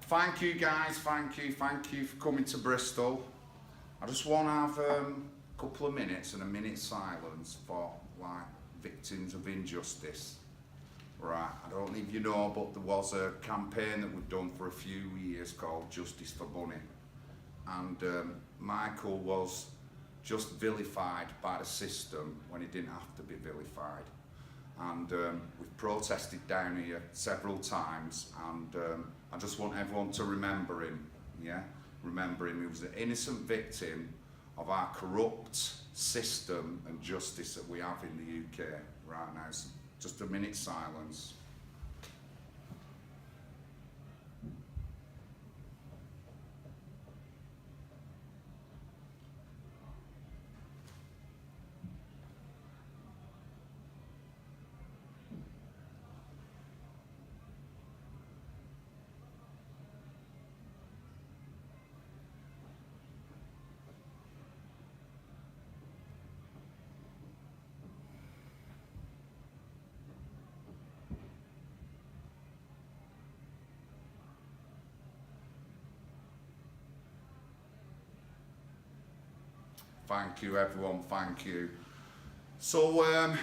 thank you guys, thank you for coming to Bristol. I just want to have a couple of minutes and a minute's silence for like victims of injustice. Right, I don't know if you know, but there was a campaign that we've done for a few years called Justice for Bunny, and Michael was just vilified by the system when he didn't have to be vilified. And we've protested down here several times, and I just want everyone to remember him, yeah? Remember him. He was an innocent victim of our corrupt system and justice that we have in the UK right now. So just a minute's silence. Thank you everyone, thank you. So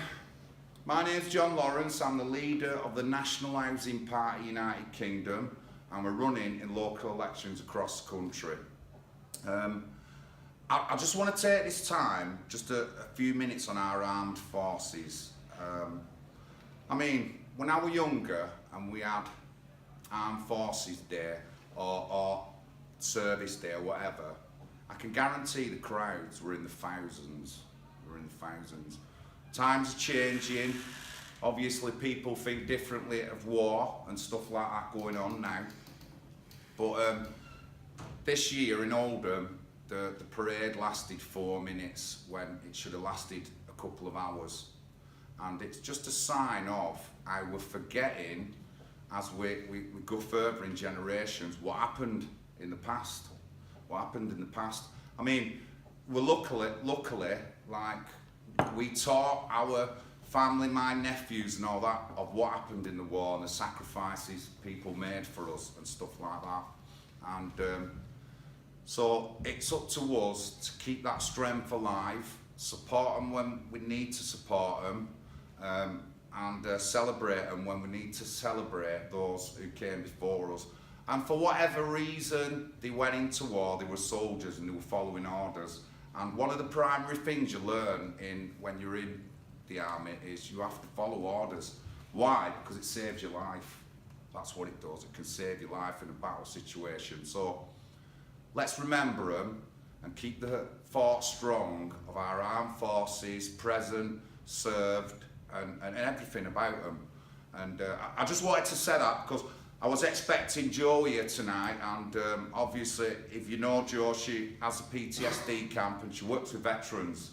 my name's John.lawwrence, I'm the leader of the National Housing Party United Kingdom, and we're running in local elections across the country. I just want to take this time, just a few minutes on our armed forces. I mean, when I was younger and we had Armed Forces Day or Service Day or whatever, I can guarantee the crowds were in the thousands. Times are changing. Obviously people think differently of war and stuff like that going on now. But this year in Oldham, the parade lasted 4 minutes when it should have lasted a couple of hours. And it's just a sign of how we're forgetting, as we go further in generations, what happened in the past. I mean, we're luckily, like, we taught our family, my nephews and all that, of what happened in the war and the sacrifices people made for us and stuff like that. And so it's up to us to keep that strength alive, support them when we need to support them, and celebrate them when we need to celebrate those who came before us. And for whatever reason, they went into war, they were soldiers and they were following orders. And one of the primary things you learn when you're in the army is you have to follow orders. Why? Because it saves your life. That's what it does. It can save your life in a battle situation. So let's remember them and keep the fort strong of our armed forces, present, served, and everything about them. And I just wanted to say that because I was expecting Jo here tonight, and obviously, if you know Jo, she has a PTSD camp and she works with veterans,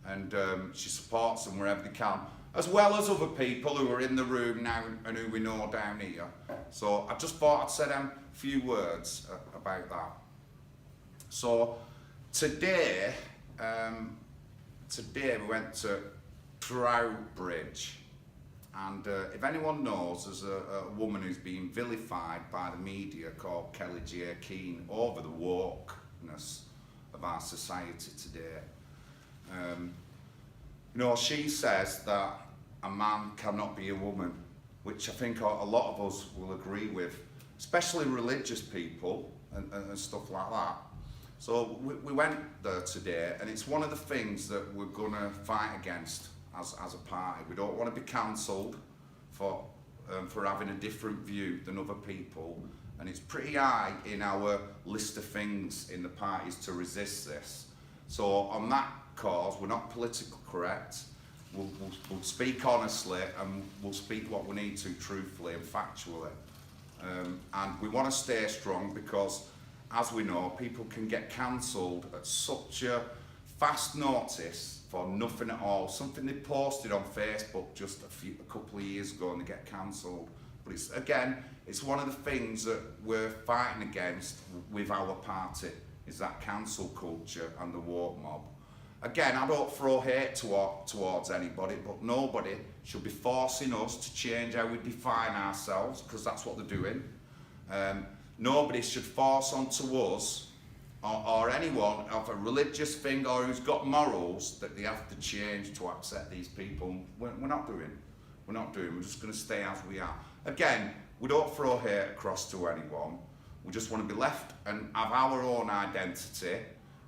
and she supports them wherever they can, as well as other people who are in the room now and who we know down here. So I just thought I'd say them a few words about that. So today we went to Trowbridge. And if anyone knows, there's a woman who's been vilified by the media called Kelly J. Keane over the wokeness of our society today. You know, she says that a man cannot be a woman, which I think a lot of us will agree with, especially religious people and stuff like that. So we went there today, and it's one of the things that we're going to fight against as a party. We don't want to be cancelled for having a different view than other people, and it's pretty high in our list of things in the parties to resist this. So on that cause, we're not politically correct. We'll speak honestly, and we'll speak what we need to truthfully and factually. And we want to stay strong because, as we know, people can get cancelled at such a fast notice for nothing at all. Something they posted on Facebook just a couple of years ago and they get cancelled. But it's one of the things that we're fighting against with our party, is that cancel culture and the woke mob. Again, I don't throw hate towards anybody, but nobody should be forcing us to change how we define ourselves, because that's what they're doing. nobody should force onto us or anyone of a religious thing or who's got morals that they have to change to accept these people. We're not doing. We're just going to stay as we are. Again, we don't throw hate across to anyone. We just want to be left and have our own identity.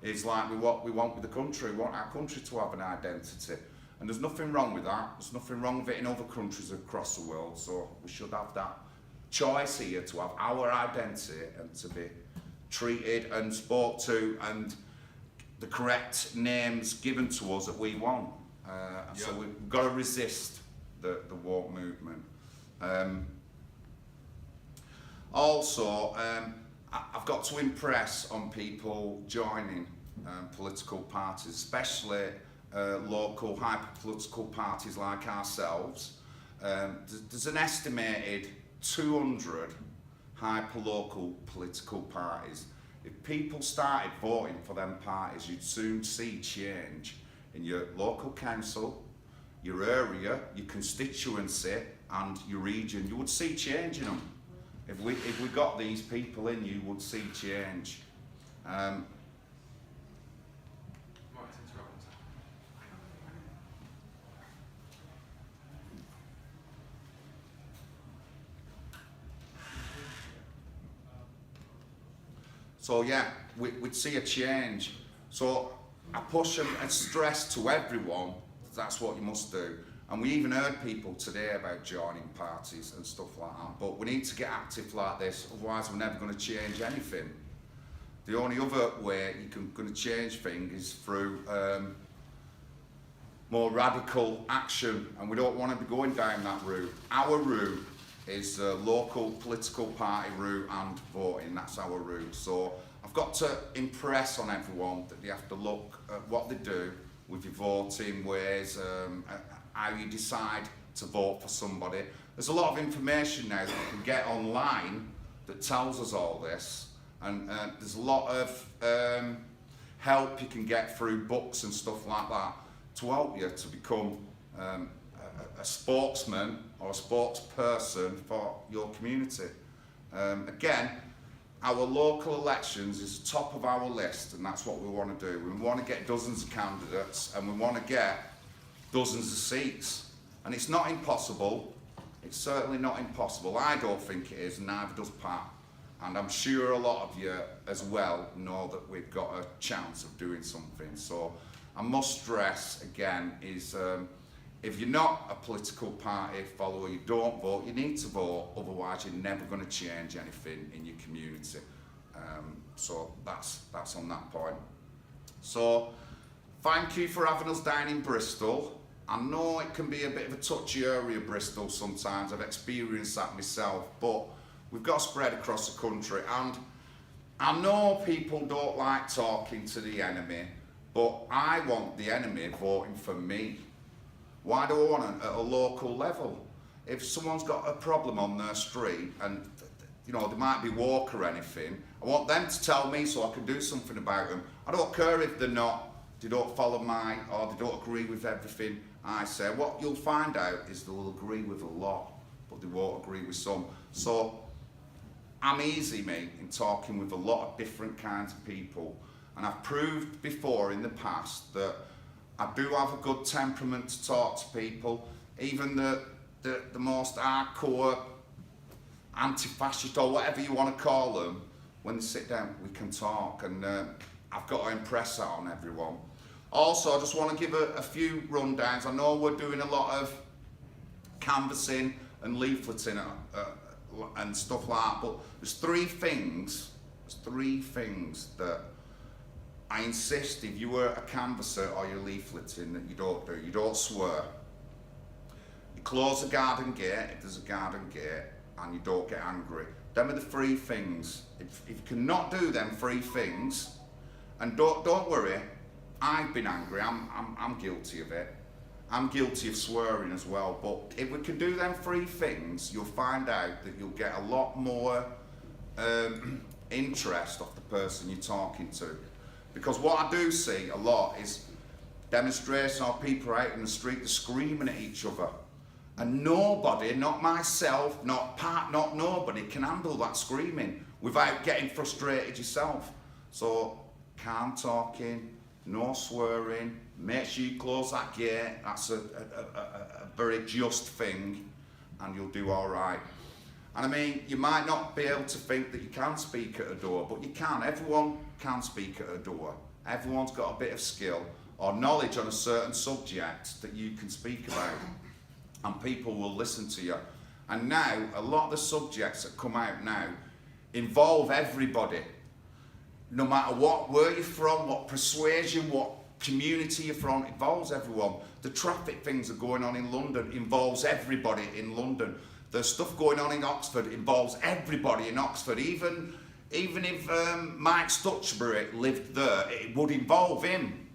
It's like what we want with the country. We want our country to have an identity. And there's nothing wrong with that. There's nothing wrong with it in other countries across the world. So we should have that choice here to have our identity and to be treated and spoke to and the correct names given to us that we want. So we've got to resist the woke movement. Also, I've got to impress on people joining political parties, especially local hyper-political parties like ourselves. There's an estimated 200 hyper-local political parties. If people started voting for them parties, you'd soon see change in your local council, your area, your constituency and your region. You would see change in them. If we got these people in, you would see change. So yeah, we'd see a change. So I push and stress to everyone, that's what you must do. And we even heard people today about joining parties and stuff like that. But we need to get active like this, otherwise we're never going to change anything. The only other way you're going to change things is through more radical action, and we don't want to be going down that route. Our route is the local political party route and voting, that's our route. So I've got to impress on everyone that they have to look at what they do with your voting ways, how you decide to vote for somebody. There's a lot of information now that you can get online that tells us all this, and there's a lot of help you can get through books and stuff like that to help you to become a spokesman or a spokesperson for your community. Again, our local elections is top of our list, and that's what we want to do. We want to get dozens of candidates and we want to get dozens of seats. And it's not impossible. It's certainly not impossible. I don't think it is, and neither does Pat. And I'm sure a lot of you as well know that we've got a chance of doing something. So I must stress again is if you're not a political party follower, you don't vote, you need to vote, otherwise you're never going to change anything in your community. So that's on that point. So thank you for having us down in Bristol. I know it can be a bit of a touchy area, Bristol, sometimes. I've experienced that myself, but we've got spread across the country, and I know people don't like talking to the enemy, but I want the enemy voting for me. Why do I want it at a local level? If someone's got a problem on their street and you know, they might be woke or anything, I want them to tell me so I can do something about them. I don't care if they don't follow my, or they don't agree with everything I say. What you'll find out is they'll agree with a lot, but they won't agree with some. So I'm easy, mate, in talking with a lot of different kinds of people. And I've proved before in the past that I do have a good temperament to talk to people, even the most hardcore anti-fascist or whatever you want to call them. When they sit down, we can talk, and I've got to impress that on everyone. Also, I just want to give a few rundowns. I know we're doing a lot of canvassing and leafleting and stuff like that, but there's three things that I insist if you were a canvasser or you're leafleting that you don't do. You don't swear. You close the garden gate if there's a garden gate, and you don't get angry. Them are the three things. If you cannot do them three things, and don't worry, I've been angry. I'm guilty of it. I'm guilty of swearing as well. But if we can do them three things, you'll find out that you'll get a lot more interest of the person you're talking to. Because what I do see a lot is demonstrations of people out in the street screaming at each other. And nobody, not myself, not Pat, not nobody can handle that screaming without getting frustrated yourself. So calm talking, no swearing, make sure you close that gate. That's a very just thing, and you'll do all right. And I mean, you might not be able to think that you can speak at a door, but you can. Everyone can speak at a door. Everyone's got a bit of skill or knowledge on a certain subject that you can speak about, and people will listen to you. And now, a lot of the subjects that come out now involve everybody. No matter what, where you're from, what persuasion, what community you're from, it involves everyone. The traffic things that are going on in London involves everybody in London. The stuff going on in Oxford involves everybody in Oxford. Even if Mike Stutchbury lived there, it would involve him.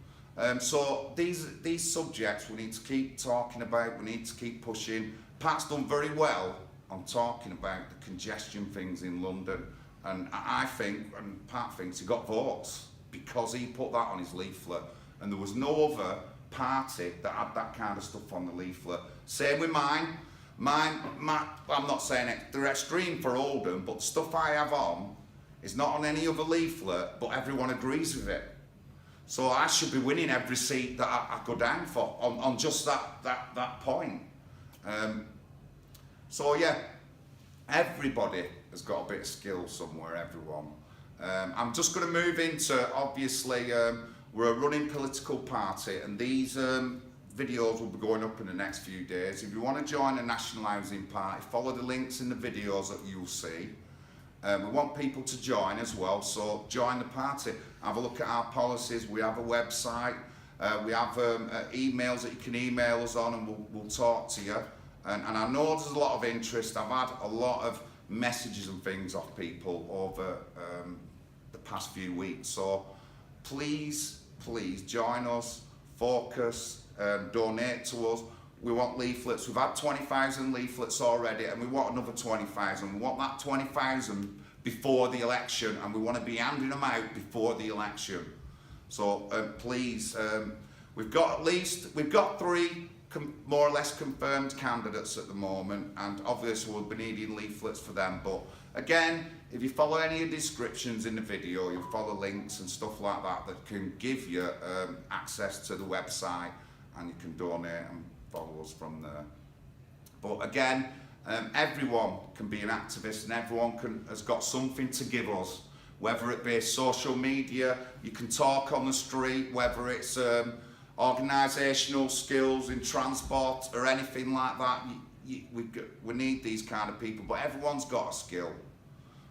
So these subjects we need to keep talking about, we need to keep pushing. Pat's done very well on talking about the congestion things in London. And I think, and Pat thinks, he got votes because he put that on his leaflet. And there was no other party that had that kind of stuff on the leaflet. Same with mine. I'm not saying they're extreme for Oldham, but the stuff I have on is not on any other leaflet, but everyone agrees with it. So I should be winning every seat that I go down for on just that point. So yeah, everybody has got a bit of skill somewhere, everyone. I'm just going to move into, obviously, we're a running political party, and these videos will be going up in the next few days. If you want to join the National Housing Party, follow the links in the videos that you'll see. We want people to join as well, so join the party. Have a look at our policies. We have a website. We have emails that you can email us on, and we'll talk to you. And I know there's a lot of interest. I've had a lot of messages and things off people over the past few weeks. So please join us, focus, donate to us. We want leaflets. We've had 20,000 leaflets already, and we want another 20,000. We want that 20,000 before the election, and we want to be handing them out before the election. So please, we've got three more or less confirmed candidates at the moment, and obviously we'll be needing leaflets for them. But again, if you follow any of the descriptions in the video, you'll follow links and stuff like that that can give you access to the website, and you can donate and follow us from there. But again, everyone can be an activist, and everyone has got something to give us, whether it be social media, you can talk on the street, whether it's organisational skills in transport or anything like that. We need these kind of people, but everyone's got a skill.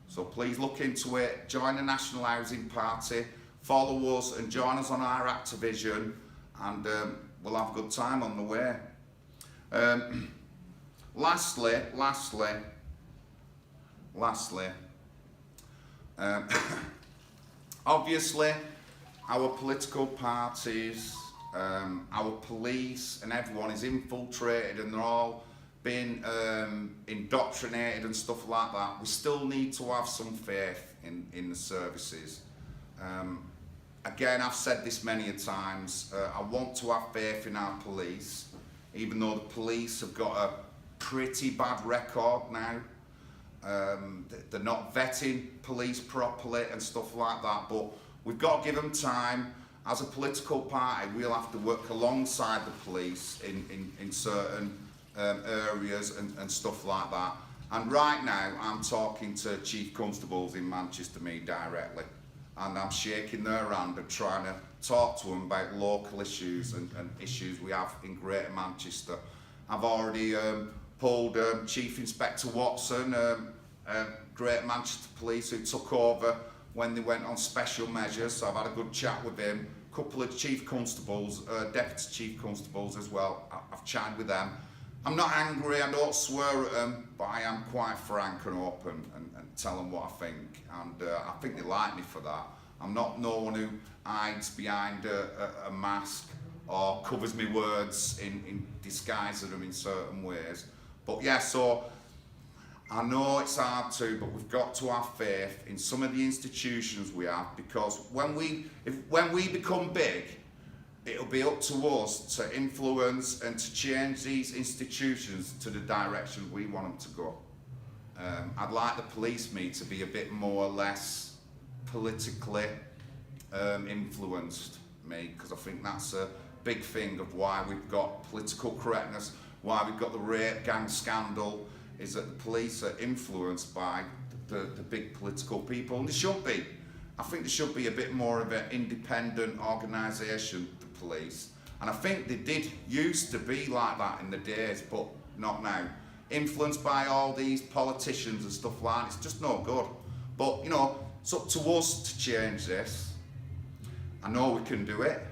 So please look into it, join the National Housing Party, follow us and join us on our Activision, and we'll have a good time on the way. Lastly, obviously our political parties, our police and everyone is infiltrated, and they're all being indoctrinated and stuff like that. We still need to have some faith in the services. Again, I've said this many times, I want to have faith in our police, even though the police have got a pretty bad record now. They're not vetting police properly and stuff like that, but we've got to give them time. As a political party, we'll have to work alongside the police in certain areas and stuff like that. And right now, I'm talking to chief constables in Manchester, me directly, and I'm shaking their hand and trying to talk to them about local issues and issues we have in Greater Manchester. I've already pulled Chief Inspector Watson, Greater Manchester Police, who took over when they went on special measures, so I've had a good chat with him. A couple of chief constables, deputy chief constables as well, I've chatted with them. I'm not angry, I don't swear at them, but I am quite frank and open and tell them what I think, and I think they like me for that. I'm not no one who hides behind a mask or covers me words in disguising them in certain ways. But yeah, so I know it's hard to, but we've got to have faith in some of the institutions we have, because when we become big, it'll be up to us to influence and to change these institutions to the direction we want them to go. I'd like the police meet to be a bit more or less politically influenced, because I think that's a big thing of why we've got political correctness, why we've got the rape gang scandal, is that the police are influenced by the big political people, and they should be. I think there should be a bit more of an independent organisation, the police, and I think they used to be like that in the days, but not now. Influenced by all these politicians and stuff like that, it's just no good. But you know, it's up to us to change this. I know we can do it.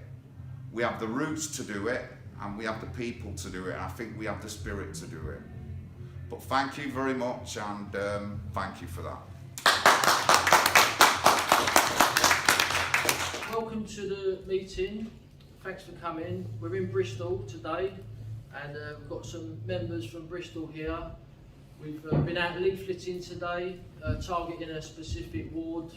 We have the roots to do it, and we have the people to do it, and I think we have the spirit to do it. But thank you very much, and thank you for that. Welcome to the meeting. Thanks for coming. We're in Bristol today, and we've got some members from Bristol here. We've been out leafleting today, targeting a specific ward.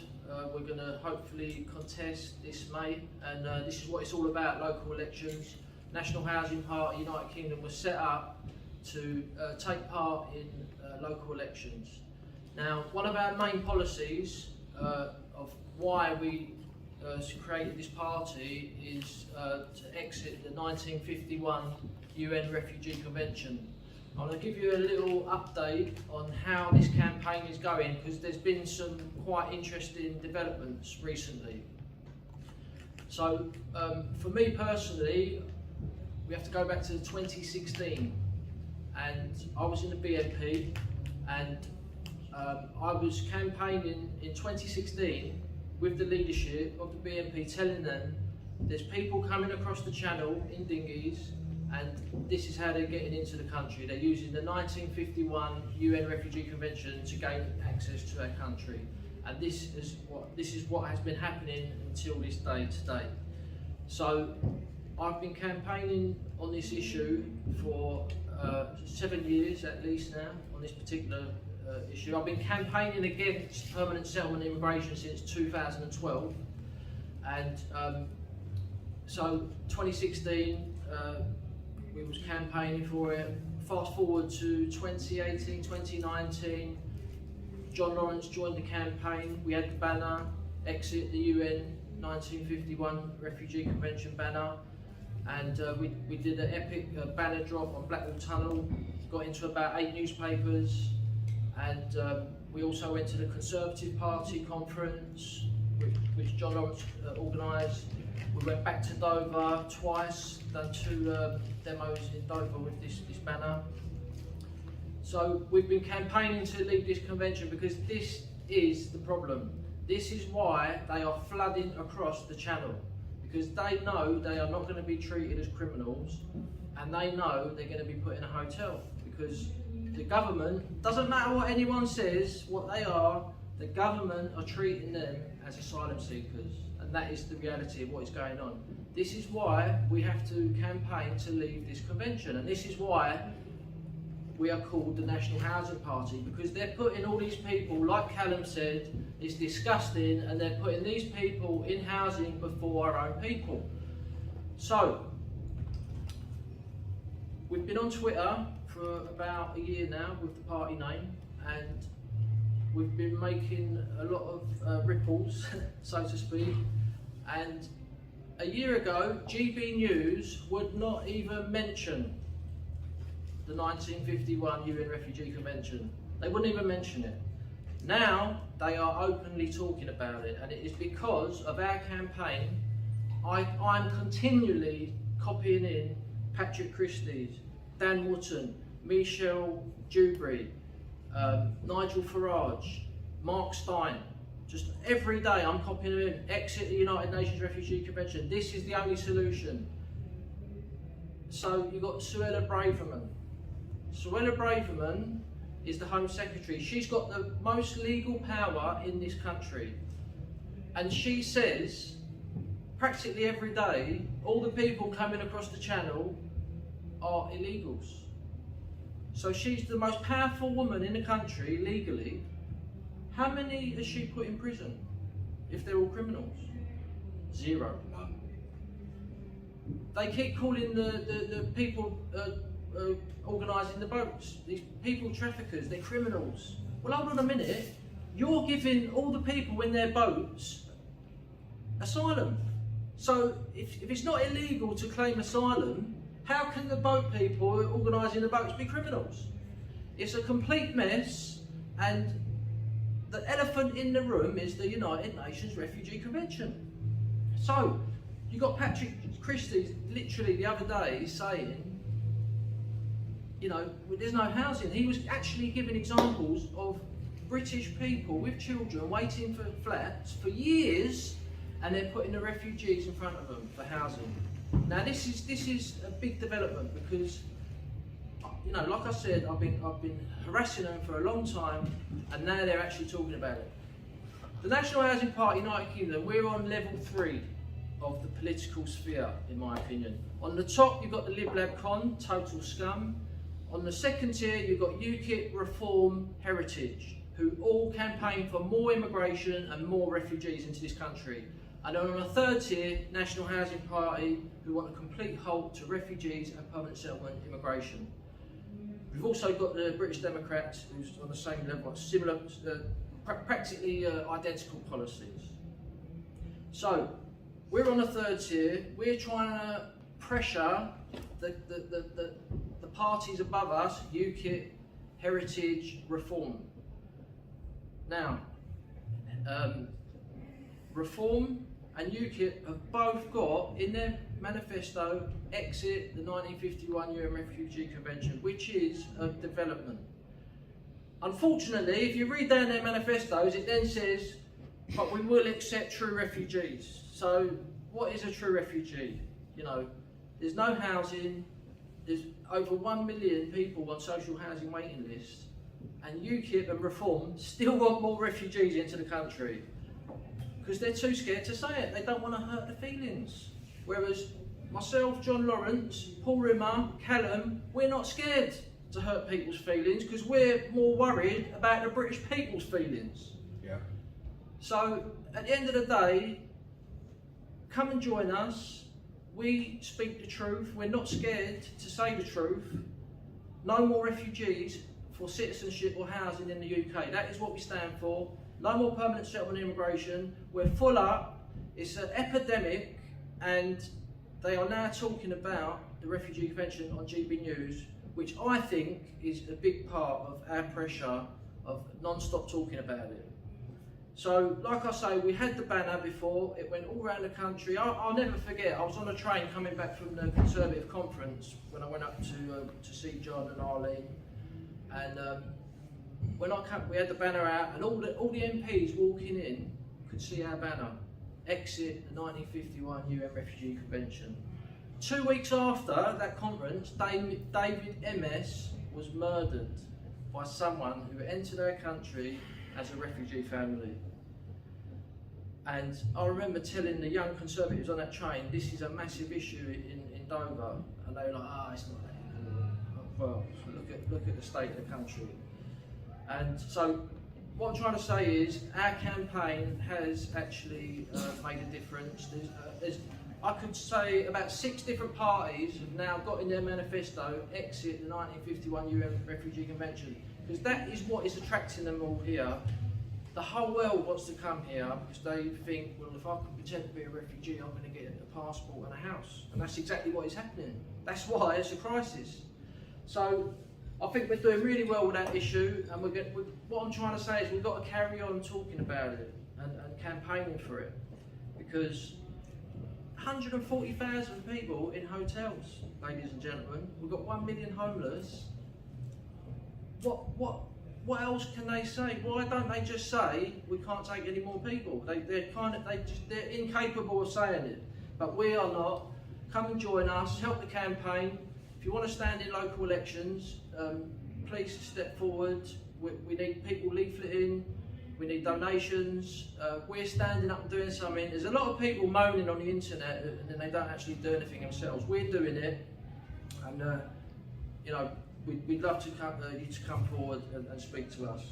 We're going to hopefully contest this May, and this is what it's all about, local elections. National Housing Party, United Kingdom was set up to take part in local elections. Now, one of our main policies of why we created this party is to exit the 1951 UN Refugee Convention. I'm going to give you a little update on how this campaign is going, because there's been some quite interesting developments recently. So, for me personally, we have to go back to 2016, and I was in the BNP, and I was campaigning in 2016 with the leadership of the BNP, telling them there's people coming across the channel in dinghies, and this is how they're getting into the country. They're using the 1951 UN Refugee Convention to gain access to our country, and this is what has been happening until this day today. So I've been campaigning on this issue for 7 years at least now, on this particular issue. I've been campaigning against permanent settlement immigration since 2012, and so 2016 we was campaigning for it. Fast forward to 2018, 2019, John.lawwrence joined the campaign. We had the banner, exit the UN 1951 Refugee Convention banner, and we did an epic banner drop on Blackwall Tunnel, got into about 8 newspapers, and we also went to the Conservative Party conference, which John.lawwrence organised. We went back to Dover twice, done 2 demos in Dover with this banner. So we've been campaigning to leave this convention because this is the problem. This is why they are flooding across the channel, because they know they are not going to be treated as criminals, and they know they're going to be put in a hotel, because the government, doesn't matter what anyone says, what they are, the government are treating them as asylum seekers, and that is the reality of what is going on. This is why we have to campaign to leave this convention, and this is why we are called the National Housing Party, because they're putting all these people, like Callum said, it's disgusting, and they're putting these people in housing before our own people. So, we've been on Twitter for about a year now with the party name, and we've been making a lot of ripples, so to speak, and a year ago, GB News would not even mention the 1951 UN Refugee Convention. They wouldn't even mention it. Now, they are openly talking about it, and it is because of our campaign. I'm continually copying in Patrick Christie's, Dan Wootton, Michelle Dewberry, Nigel Farage, Mark Stein. Just every day I'm copying them in. Exit the United Nations Refugee Convention. This is the only solution. So you've got Suella Braverman. Suella Braverman is the Home Secretary. She's got the most legal power in this country. And she says, practically every day, all the people coming across the channel are illegals. So she's the most powerful woman in the country, legally. How many has she put in prison if they're all criminals? 0. They keep calling the people organising the boats, these people traffickers, they're criminals. Well, hold on a minute, you're giving all the people in their boats asylum. So if it's not illegal to claim asylum, how can the boat people organising the boats be criminals? It's a complete mess, and the elephant in the room is the United Nations Refugee Convention. So, you got Patrick Christie literally the other day saying, you know, there's no housing. He was actually giving examples of British people with children waiting for flats for years, and they're putting the refugees in front of them for housing. Now this is a big development because, you know, like I said, I've been harassing them for a long time, and now they're actually talking about it. The National Housing Party, United Kingdom, we're on level 3 of the political sphere, in my opinion. On the top, you've got the Lib Lab Con, total scum. On the second tier, you've got UKIP, Reform, Heritage, who all campaign for more immigration and more refugees into this country. And then on the third tier, National Housing Party, who want a complete halt to refugees and permanent settlement immigration. We've also got the British Democrats, who's on the same level, similar, practically identical policies. So, we're on the third tier. We're trying to pressure the parties above us, UKIP, Heritage, Reform. Now, Reform and UKIP have both got in their manifesto exit the 1951 UN Refugee Convention, which is a development. Unfortunately, if you read down their manifestos, it then says, but we will accept true refugees. So what is a true refugee? You know, there's no housing, there's over 1 million people on social housing waiting lists, and UKIP and Reform still want more refugees into the country because they're too scared to say it. They don't want to hurt the feelings. Whereas myself, John.lawwrence, Paul Rimmer, Callum, we're not scared to hurt people's feelings because we're more worried about the British people's feelings. Yeah. So at the end of the day, come and join us. We speak the truth. We're not scared to say the truth. No more refugees for citizenship or housing in the UK. That is what we stand for. No more permanent settlement immigration. We're full up. It's an epidemic, and they are now talking about the Refugee Convention on GB News, which I think is a big part of our pressure of non-stop talking about it. So, like I say, we had the banner before, it went all around the country. I'll never forget, I was on a train coming back from the Conservative conference when I went up to see John and Arlene. And when I came, we had the banner out, and all the MPs walking in could see our banner. Exit the 1951 UN Refugee Convention. 2 weeks after that conference, David MS was murdered by someone who entered our country as a refugee family. And I remember telling the young Conservatives on that train, this is a massive issue in Dover, and they were like, it's not that important. Well, look at the state of the country. And so what I'm trying to say is our campaign has actually made a difference. I could say about 6 different parties have now got in their manifesto exit the 1951 UN Refugee Convention, because that is what is attracting them all here. The whole world wants to come here because they think, well, if I can pretend to be a refugee, I'm going to get a passport and a house. And that's exactly what is happening. That's why it's a crisis. So I think we're doing really well with that issue, and what I'm trying to say is we've got to carry on talking about it and campaigning for it, because 140,000 people in hotels, ladies and gentlemen. We've got 1 million homeless. What else can they say? Why don't they just say we can't take any more people? They're incapable of saying it. But we are not. Come and join us. Help the campaign. If you want to stand in local elections, please step forward. We need people leafleting. We need donations. We're standing up and doing something. There's a lot of people moaning on the internet and then they don't actually do anything themselves. We're doing it, and you know, we'd love to you to come forward and speak to us.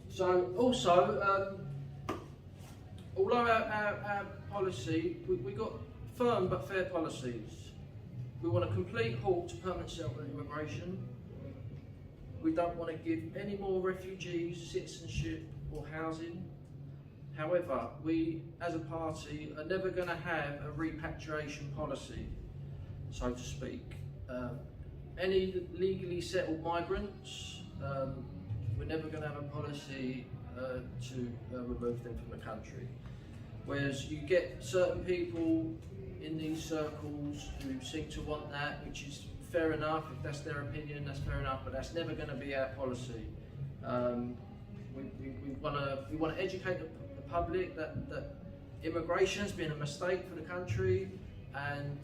So also, although our policy, we got firm but fair policies. We want a complete halt to permanent settlement immigration. We don't want to give any more refugees citizenship or housing. However, we as a party are never going to have a repatriation policy, so to speak. Any legally settled migrants, we're never going to have a policy to remove them from the country. Whereas you get certain people in these circles who seem to want that, which is fair enough. If that's their opinion, that's fair enough, but that's never going to be our policy. We want to educate the public that immigration has been a mistake for the country, and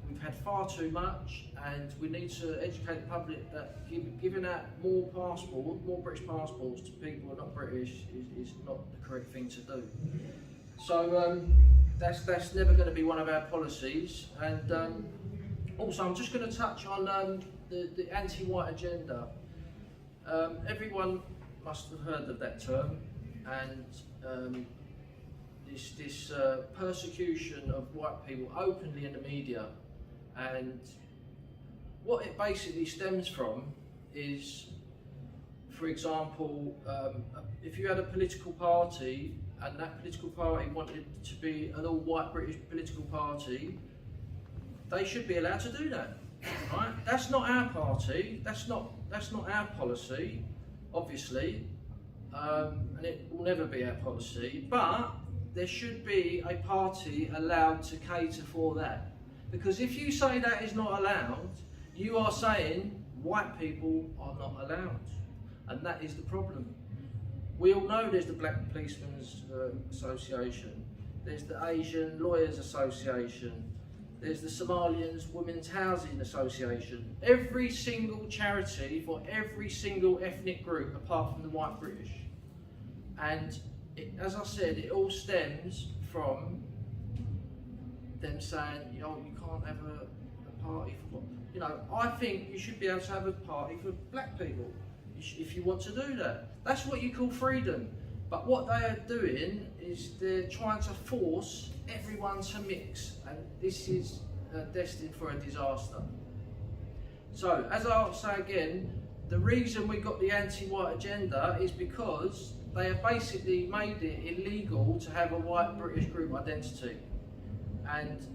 we've had far too much, and we need to educate the public that giving out more British passports to people who are not British is not the correct thing to do. So that's never going to be one of our policies. And also, I'm just going to touch on the anti-white agenda. Everyone must have heard of that term, and this persecution of white people openly in the media. And what it basically stems from is, for example, if you had a political party and that political party wanted to be an all-white British political party, they should be allowed to do that, right? That's not our party, that's not our policy, obviously, and it will never be our policy, but there should be a party allowed to cater for that. Because if you say that is not allowed, you are saying white people are not allowed, and that is the problem. We all know there's the Black Policemen's Association, there's the Asian Lawyers Association, there's the Somalians Women's Housing Association. Every single charity for every single ethnic group apart from the white British. And as I said, it all stems from them saying, you can't have a party for, I think you should be able to have a party for black people if you want to do that. That's what you call freedom. But what they are doing is they're trying to force everyone to mix, and this is destined for a disaster. So, as I'll say again, the reason we got the anti-white agenda is because they have basically made it illegal to have a white British group identity, and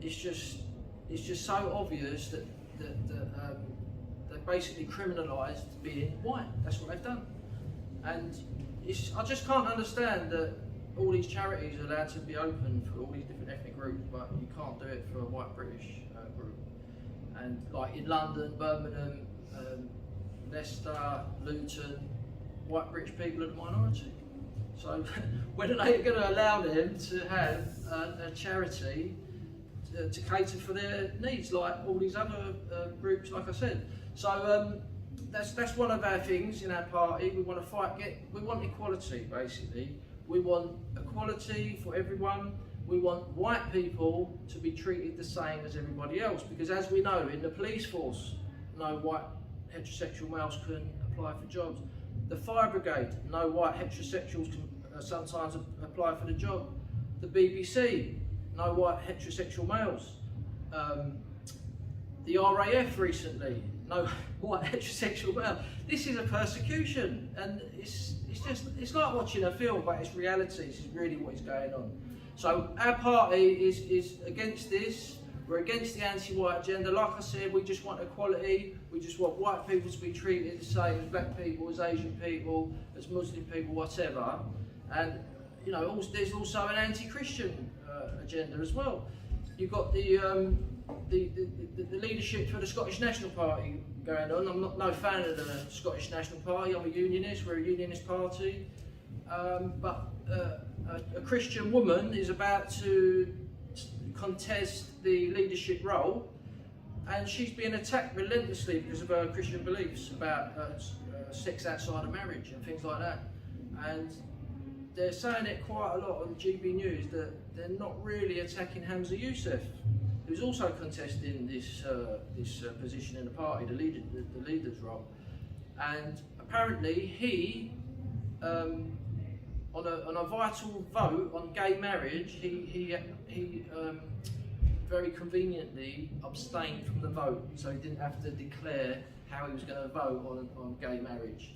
it's just so obvious that they basically criminalised being white. That's what they've done, and I just can't understand that all these charities are allowed to be open for all these different ethnic groups, but you can't do it for a white British group. And like in London, Birmingham, Leicester, Luton, white British people are the minority. So when are they going to allow them to have a charity to cater for their needs, like all these other groups, like I said? So that's one of our things in our party. We want to fight. We want equality, basically. We want equality for everyone. We want white people to be treated the same as everybody else, because as we know, in the police force, no white heterosexual males can apply for jobs. The fire brigade, no white heterosexuals can sometimes apply for the job. The BBC, no white heterosexual males. The RAF recently, no white heterosexual male. This is a persecution, and it's like watching a film, but it's reality. This is really what is going on. So our party is against this. We're against the anti-white agenda. Like I said, we just want equality. We just want white people to be treated the same as black people, as Asian people, as Muslim people, whatever. And there's also an anti-Christian agenda as well. You've got the leadership for the Scottish National Party going on. I'm no fan of the Scottish National Party. I'm a unionist. We're a unionist party. But a Christian woman is about to contest the leadership role, and she's being attacked relentlessly because of her Christian beliefs about sex outside of marriage and things like that. And they're saying it quite a lot on GB News that they're not really attacking Hamza Youssef, who's also contesting this position in the party, the leader's role. And apparently he, on a vital vote on gay marriage, he very conveniently abstained from the vote, so he didn't have to declare how he was going to vote on gay marriage.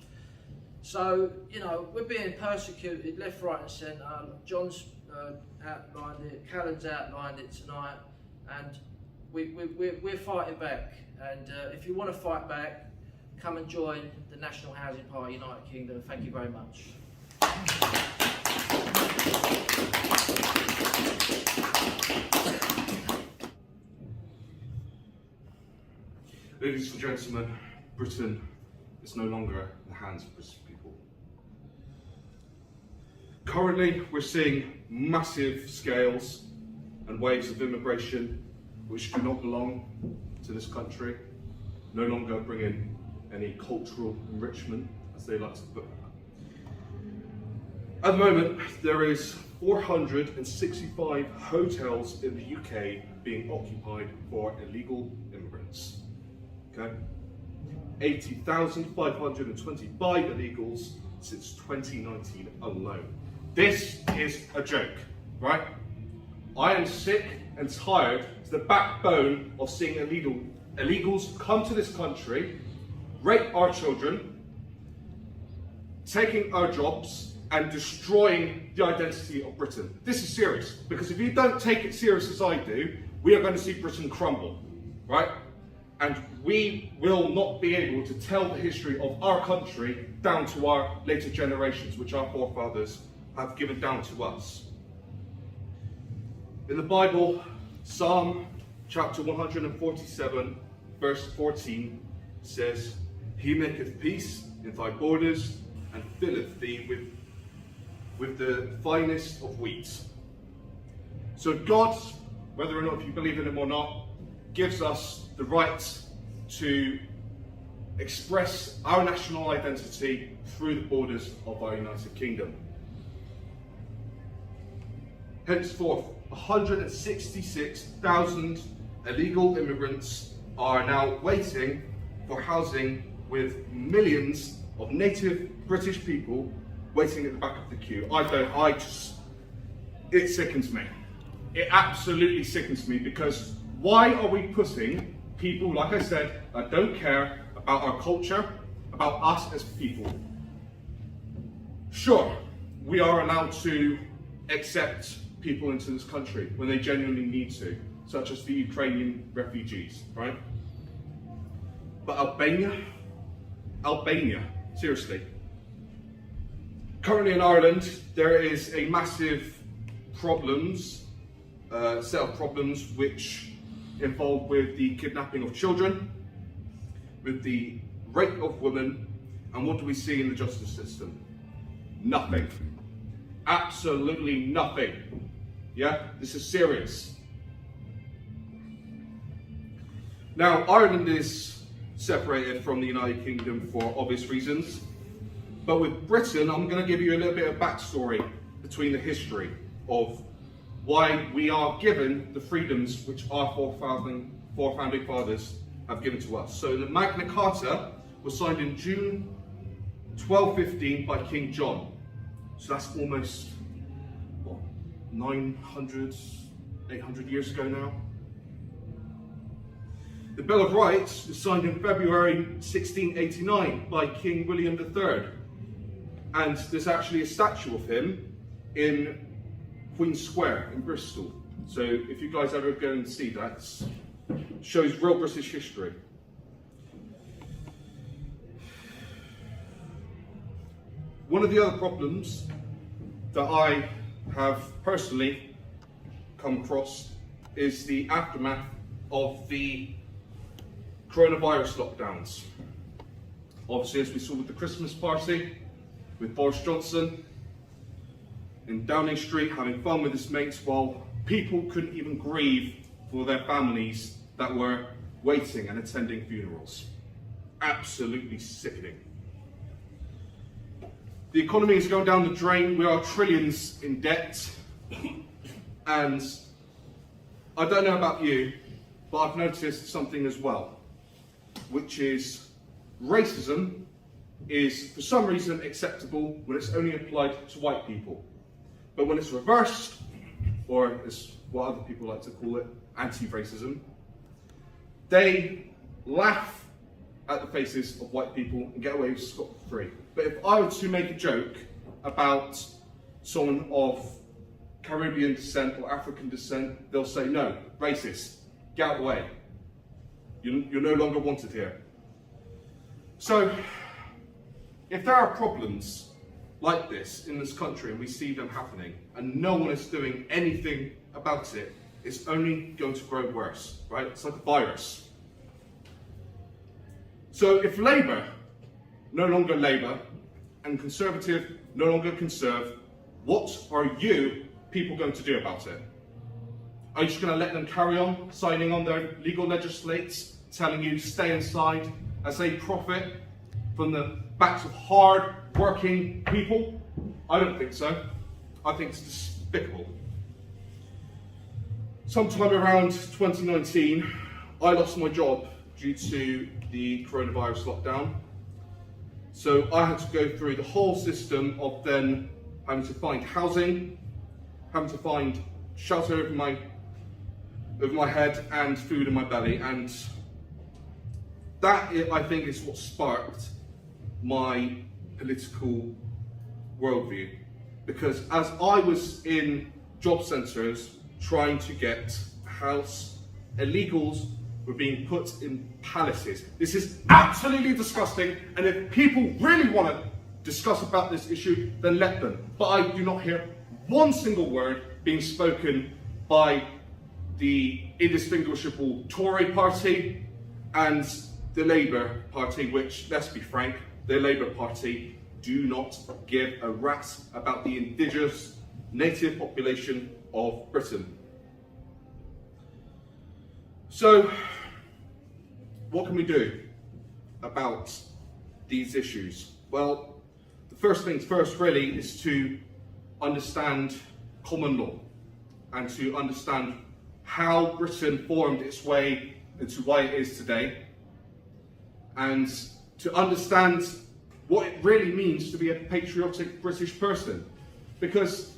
So, you know, we're being persecuted left, right and centre. John's outlined it, Callum's outlined it tonight, and we're fighting back. And if you want to fight back, come and join the National Housing Party United Kingdom. Thank you very much. Ladies and gentlemen, Britain is no longer in the hands of British people. Currently, we're seeing massive scales and waves of immigration which do not belong to this country, no longer bringing any cultural enrichment, as they like to put it. At the moment, there is 465 hotels in the UK being occupied for illegal immigrants. Okay? 80,525 illegals since 2019 alone. This is a joke, right? I am sick and tired to the backbone of seeing illegals come to this country, rape our children, taking our jobs, and destroying the identity of Britain. This is serious, because if you don't take it serious as I do, we are going to see Britain crumble, right? And we will not be able to tell the history of our country down to our later generations, which our forefathers have given down to us. In the Bible, Psalm chapter 147, verse 14 says, "He maketh peace in thy borders, and filleth thee with the finest of wheat." So God, whether or not you believe in him or not, gives us the right to express our national identity through the borders of our United Kingdom. Henceforth, 166,000 illegal immigrants are now waiting for housing, with millions of native British people waiting at the back of the queue. It sickens me. It absolutely sickens me, because why are we putting people, like I said, that don't care about our culture, about us as people? Sure, we are allowed to accept people into this country when they genuinely need to, such as the Ukrainian refugees, right? But Albania, seriously. Currently in Ireland, there is a massive set of problems which involve with the kidnapping of children, with the rape of women, and what do we see in the justice system? Nothing. Absolutely nothing. Yeah, this is serious. Now, Ireland is separated from the United Kingdom for obvious reasons, but with Britain, I'm going to give you a little bit of backstory between the history of why we are given the freedoms which our founding fathers have given to us. So the Magna Carta was signed in June 1215 by King John. So that's almost, 900, 800 years ago now. The Bill of Rights was signed in February 1689 by King William III. And there's actually a statue of him in Queen Square in Bristol. So if you guys ever go and see that, shows real British history. One of the other problems that I have personally come across is the aftermath of the coronavirus lockdowns. Obviously, as we saw with the Christmas party, with Boris Johnson in Downing Street having fun with his mates, while people couldn't even grieve for their families that were waiting and attending funerals. Absolutely sickening. The economy is going down the drain. We are trillions in debt. And I don't know about you, but I've noticed something as well, which is racism is for some reason acceptable when it's only applied to white people. But when it's reversed, or as what other people like to call it, anti-racism, they laugh at the faces of white people and get away scot-free. But if I were to make a joke about someone of Caribbean descent or African descent, they'll say, no, racist, get out of the way. You're no longer wanted here. So, if there are problems like this in this country and we see them happening and no one is doing anything about it, it's only going to grow worse, right? It's like a virus. So if Labour no longer Labour and Conservative no longer Conserve, what are you people going to do about it? Are you just going to let them carry on signing on their legal legislates, telling you to stay inside as they profit from the backs of hard-working people? I don't think so. I think it's despicable. Sometime around 2019, I lost my job due to the coronavirus lockdown. So I had to go through the whole system of then having to find housing, having to find shelter over my head and food in my belly, and that, I think, is what sparked my political worldview. Because as I was in job centres trying to get a house, illegals were being put in palaces. This is absolutely disgusting, and if people really want to discuss about this issue, then let them. But I do not hear one single word being spoken by the indistinguishable Tory party and the Labour Party, which, let's be frank, the Labour Party do not give a rat's about the indigenous native population of Britain. So, what can we do about these issues? Well, the first things first really is to understand common law and to understand how Britain formed its way into why it is today, and to understand what it really means to be a patriotic British person. Because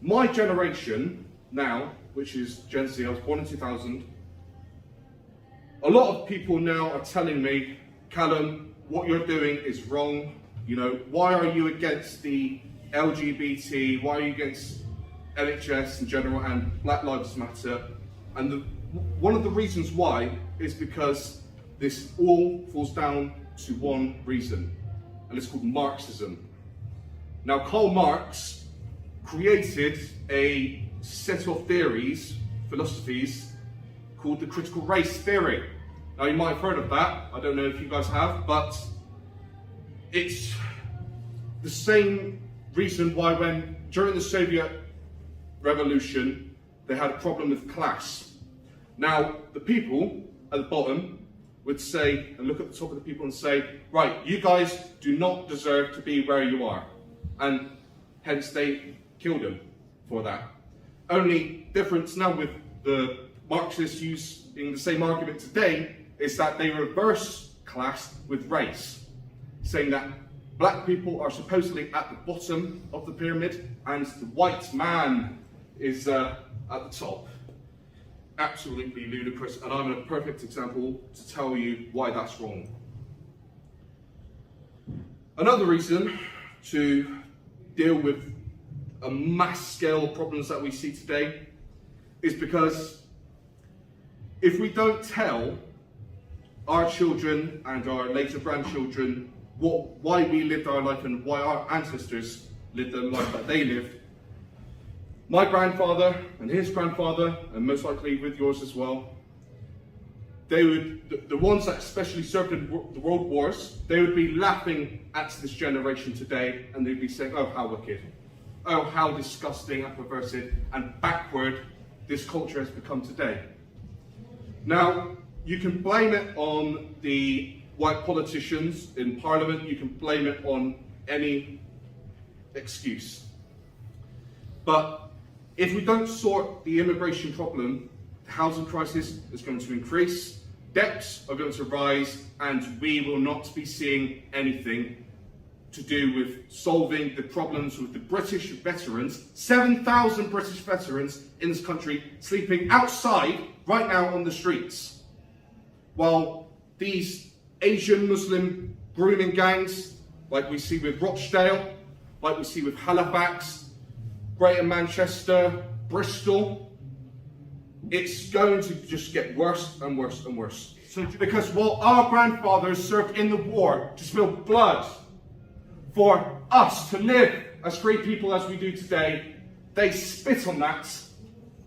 my generation now, which is Gen Z, I was born in 2000, a lot of people now are telling me, Callum, what you're doing is wrong. You know, why are you against the LGBT? Why are you against NHS in general and Black Lives Matter? And one of the reasons why is because this all falls down to one reason, and it's called Marxism. Now, Karl Marx created a set of theories, philosophies, called the critical race theory. Now, you might have heard of that. I don't know if you guys have, but it's the same reason why when, during the Soviet Revolution, they had a problem with class. Now, the people at the bottom would say, and look at the top of the people and say, right, you guys do not deserve to be where you are. And hence they killed them for that. Only difference now with the Marxists using the same argument today is that they reverse class with race, saying that black people are supposedly at the bottom of the pyramid and the white man is at the top. Absolutely ludicrous, and I'm a perfect example to tell you why that's wrong. Another reason to deal with a mass scale of problems that we see today is because if we don't tell our children and our later grandchildren why we lived our life and why our ancestors lived the life that they lived, my grandfather and his grandfather, and most likely with yours as well, they would, the ones that especially served in the world wars, they would be laughing at this generation today, and they'd be saying, oh, how wicked, oh, how disgusting and perverted and backward this culture has become today. Now, you can blame it on the white politicians in Parliament, you can blame it on any excuse. But if we don't sort the immigration problem, the housing crisis is going to increase, debts are going to rise, and we will not be seeing anything to do with solving the problems with the British veterans, 7,000 British veterans in this country sleeping outside right now on the streets. While these Asian Muslim grooming gangs, like we see with Rochdale, like we see with Halifax, Greater Manchester, Bristol, it's going to just get worse and worse and worse. So, because while our grandfathers served in the war to spill blood for us to live as free people as we do today, they spit on that.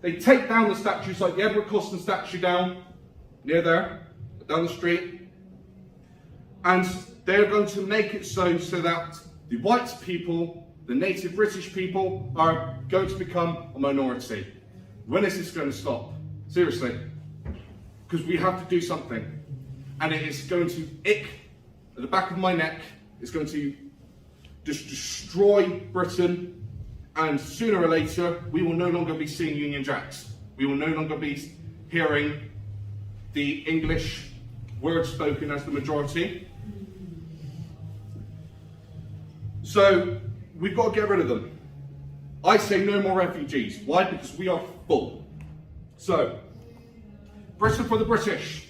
They take down the statues, like the Edward Colston statue down near there, down the street, and they're going to make it so that the white people, the native British people, are going to become a minority. When is this going to stop? Seriously. Because we have to do something. And it is going to ick at the back of my neck. It's going to just destroy Britain. And sooner or later, we will no longer be seeing Union Jacks. We will no longer be hearing the English word spoken as the majority. So, we've got to get rid of them. I say no more refugees. Why? Because we are full. So, Britain for the British.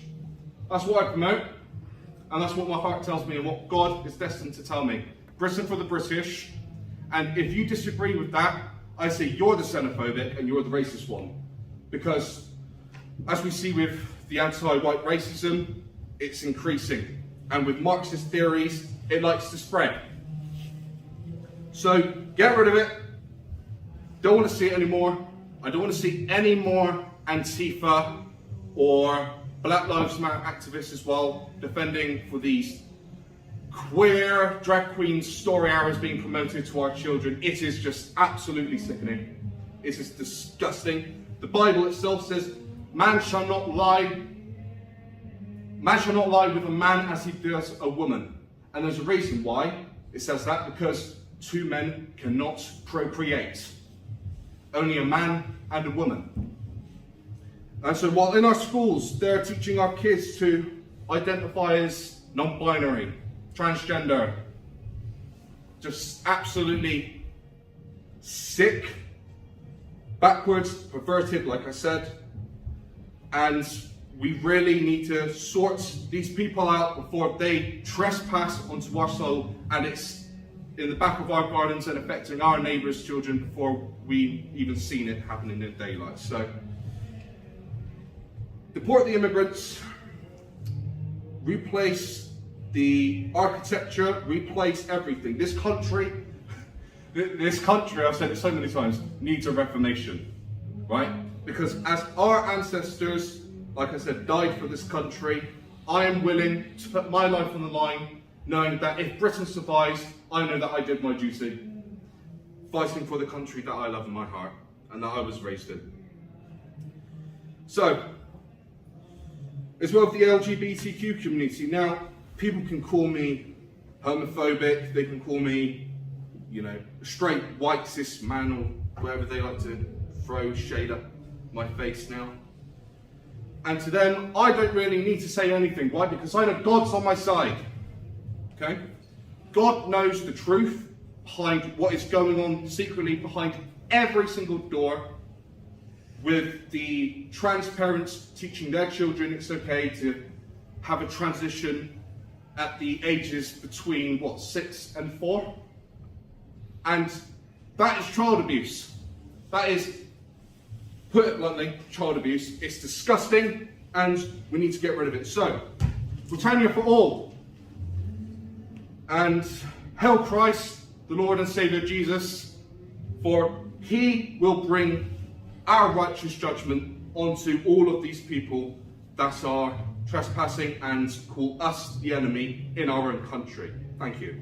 That's what I promote. And that's what my heart tells me and what God is destined to tell me. Britain for the British. And if you disagree with that, I say you're the xenophobic and you're the racist one. Because, as we see with the anti-white racism, it's increasing. And with Marxist theories, it likes to spread. So, get rid of it. Don't want to see it anymore. I don't want to see any more Antifa or Black Lives Matter activists as well defending for these queer drag queen story hours being promoted to our children. It is just absolutely sickening. It is disgusting. The Bible itself says, man shall not lie. Man shall not lie with a man as he does a woman. And there's a reason why it says that, because two men cannot procreate. Only a man and a woman. And so while in our schools, they're teaching our kids to identify as non-binary, transgender, just absolutely sick, backwards, perverted, like I said. And we really need to sort these people out before they trespass onto our soil and it's in the back of our gardens and affecting our neighbours' children before we even seen it happening in daylight. So, deport the immigrants, replace the architecture, replace everything. This country, I've said it so many times, needs a reformation, right? Because as our ancestors, like I said, died for this country, I am willing to put my life on the line, knowing that if Britain survives, I know that I did my duty, fighting for the country that I love in my heart and that I was raised in. So, as well as the LGBTQ community, now people can call me homophobic, they can call me, a straight white cis man or whatever they like to throw shade up my face now. And to them, I don't really need to say anything. Why? Because I know God's on my side. Okay? God knows the truth behind what is going on secretly behind every single door, with the trans parents teaching their children it's okay to have a transition at the ages between, 6 and 4? And that is child abuse. That is, put it bluntly, child abuse. It's disgusting and we need to get rid of it. So, Britannia for all. And hail Christ, the Lord and Saviour Jesus, for he will bring our righteous judgment onto all of these people that are trespassing and call us the enemy in our own country. Thank you.